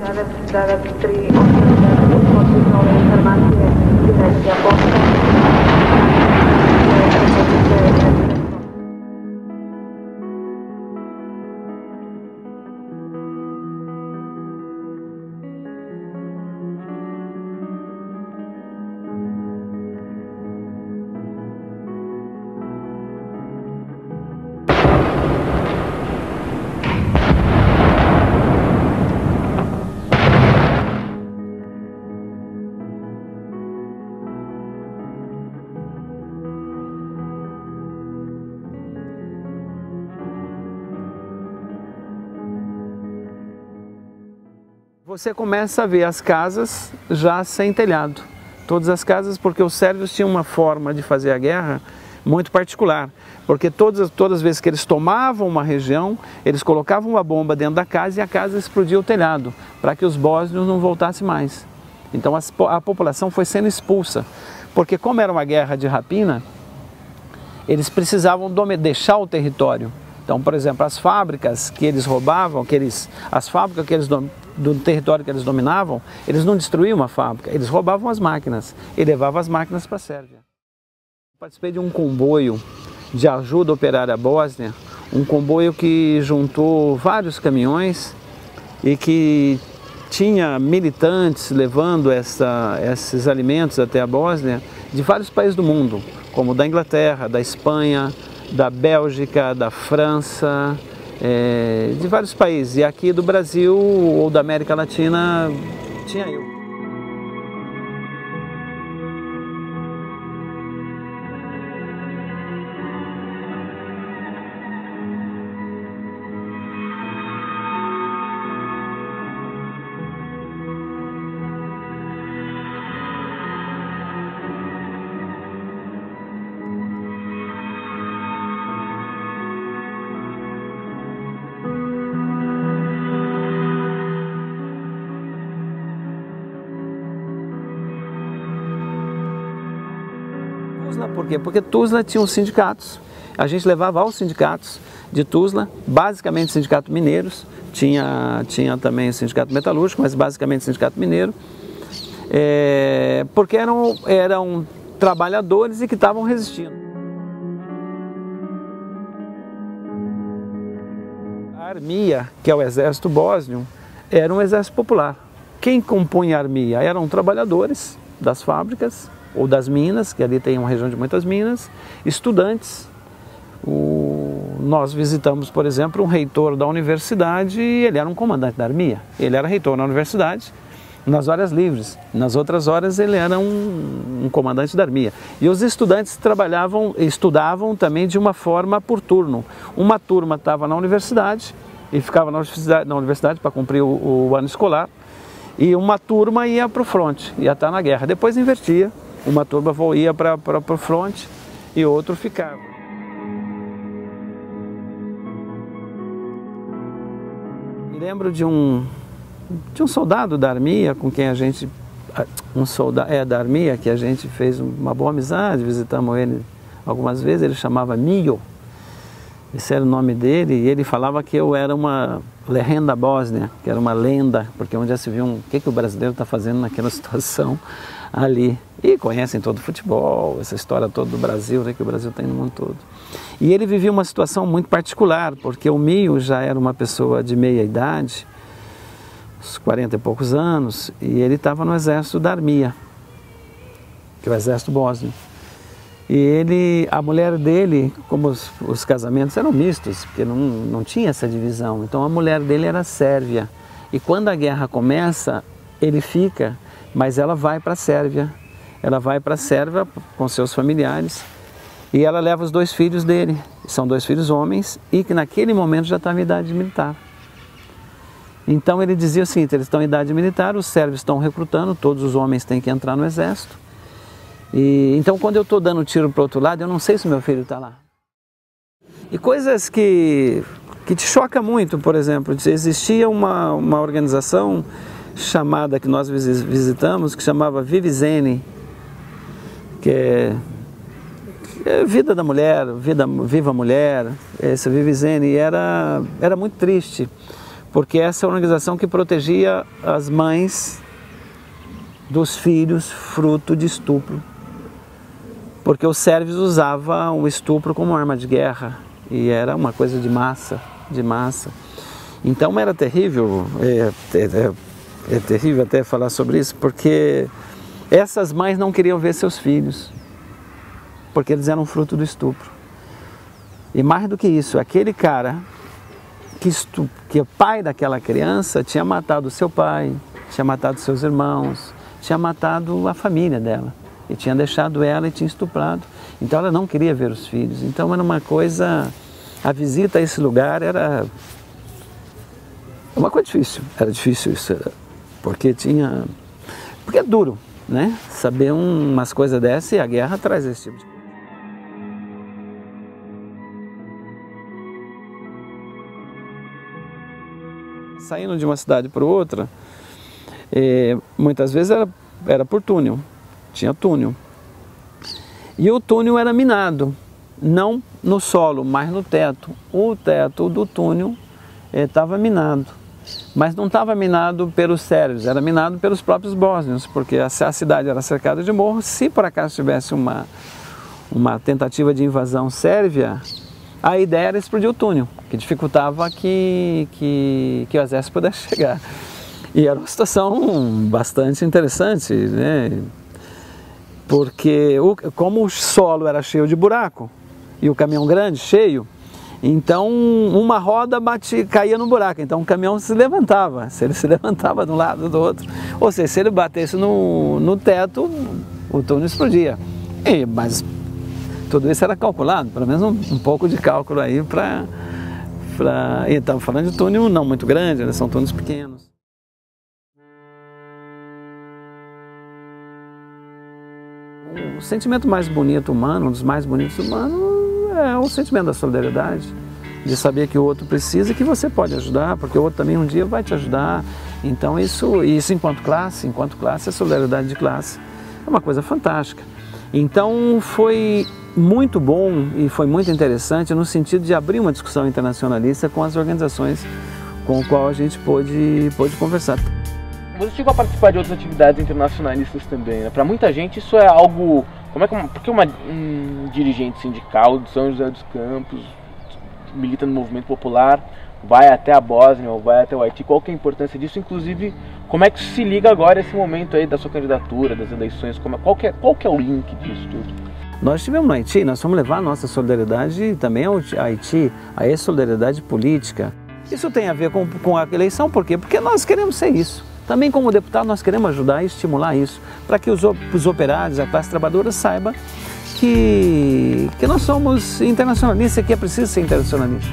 Dada pri posebno informacije Direkcija pošta. Você começa a ver as casas já sem telhado. Todas as casas, porque os sérvios tinham uma forma de fazer a guerra muito particular. Porque todas as vezes que eles tomavam uma região, eles colocavam uma bomba dentro da casa e a casa explodia o telhado, para que os bósnios não voltassem mais. Então a população foi sendo expulsa. Porque como era uma guerra de rapina, eles precisavam deixar o território. Então, por exemplo, as fábricas que eles roubavam, as fábricas que eles do território que eles dominavam, eles não destruíam uma fábrica, eles roubavam as máquinas e levavam as máquinas para a Sérvia. Participei de um comboio de ajuda operária bósnia, um comboio que juntou vários caminhões e que tinha militantes levando esses alimentos até a Bósnia de vários países do mundo, como da Inglaterra, da Espanha, da Bélgica, da França, de vários países. E aqui do Brasil ou da América Latina tinha eu. Por quê? Porque Tuzla tinha os sindicatos. A gente levava aos sindicatos de Tuzla, basicamente sindicato mineiros, tinha também o sindicato metalúrgico, mas basicamente sindicato mineiro, porque eram trabalhadores e que estavam resistindo. A Armia, que é o exército bósnio, era um exército popular. Quem compunha a Armia eram trabalhadores das fábricas, ou das minas, que ali tem uma região de muitas minas, estudantes. Nós visitamos, por exemplo, um reitor da universidade e ele era um comandante da Armia. Ele era reitor na universidade, nas horas livres. Nas outras horas ele era um comandante da Armia. E os estudantes estudavam também de uma forma por turno. Uma turma estava na universidade e ficava na universidade para cumprir o ano escolar, e uma turma ia para o fronte, ia estar na guerra. Depois invertia. Uma turma ia para o fronte e outro ficava. Me lembro de um soldado da Armia com quem a gente... da Armia, que a gente fez uma boa amizade, visitamos ele algumas vezes, ele chamava Mio. Esse era o nome dele, e ele falava que eu era uma lenda bósnia, que era uma lenda, porque onde já se viu o que o brasileiro está fazendo naquela situação ali. E conhecem todo o futebol, essa história toda do Brasil, né, que o Brasil tem no mundo todo. E ele vivia uma situação muito particular, porque o Mio já era uma pessoa de meia idade, uns 40 e poucos anos, e ele estava no exército da Armia, que é o exército bósnio. E a mulher dele, como os casamentos eram mistos, porque não tinha essa divisão, então a mulher dele era sérvia. E quando a guerra começa, ele fica, mas ela vai para a Sérvia. Ela vai para a Sérvia com seus familiares e ela leva os 2 filhos dele. São 2 filhos homens e que naquele momento já estavam em idade militar. Então ele dizia o seguinte: eles estão em idade militar, os sérvios estão recrutando, todos os homens têm que entrar no exército. Então quando eu estou dando tiro para o outro lado, eu não sei se o meu filho está lá. E coisas que te choca muito, por exemplo, existia uma organização chamada, que nós visitamos, que chamava Vivizene, que é vida da mulher, viva a mulher, esse Vivizene, e era muito triste, porque essa é a organização que protegia as mães dos filhos fruto de estupro, porque os sérvios usavam o estupro como arma de guerra e era uma coisa de massa, Então era terrível, é terrível até falar sobre isso, porque essas mães não queriam ver seus filhos, porque eles eram fruto do estupro. E mais do que isso, aquele cara que o pai daquela criança tinha matado seu pai, tinha matado seus irmãos, tinha matado a família dela, e tinha deixado ela e tinha estuprado. Então ela não queria ver os filhos. Então era uma coisa, a visita a esse lugar era uma coisa difícil, era difícil isso, porque é duro, né? Saber umas coisas dessas, e a guerra traz esse tipo de coisa. Saindo de uma cidade para outra, muitas vezes era por túnel, tinha túnel. E o túnel era minado, não no solo, mas no teto. O teto do túnel estava minado, mas não estava minado pelos sérvios, era minado pelos próprios bósnios, porque a cidade era cercada de morros. Se por acaso tivesse uma tentativa de invasão sérvia, a ideia era explodir o túnel, que dificultava que o exército pudesse chegar. E era uma situação bastante interessante, né? Porque como o solo era cheio de buraco, e o caminhão grande, cheio, então uma roda caía no buraco, então o caminhão se levantava, se ele se levantava de um lado do outro, ou seja, se ele batesse no teto, o túnel explodia. Mas tudo isso era calculado, pelo menos um pouco de cálculo aí e estamos falando de túnel não muito grande, né? São túneis pequenos. O sentimento mais bonito humano, um dos mais bonitos humanos, é o sentimento da solidariedade, de saber que o outro precisa e que você pode ajudar, porque o outro também um dia vai te ajudar. Então isso enquanto classe, a solidariedade de classe é uma coisa fantástica. Então foi muito bom e foi muito interessante no sentido de abrir uma discussão internacionalista com as organizações com as quais a gente pôde conversar. Você chegou a participar de outras atividades internacionalistas também, né? Para muita gente isso é algo... Porque um dirigente sindical de São José dos Campos, milita no movimento popular, vai até a Bósnia ou vai até o Haiti? Qual que é a importância disso? Inclusive, como é que se liga agora esse momento aí da sua candidatura, das eleições? Qual que é o link disso tudo? Nós estivemos no Haiti, nós fomos levar a nossa solidariedade também ao Haiti, a essa solidariedade política. Isso tem a ver com a eleição, por quê? Porque nós queremos ser isso. Também como deputado nós queremos ajudar e estimular isso, para que os operários, a classe trabalhadora saiba que nós somos internacionalistas e que é preciso ser internacionalista.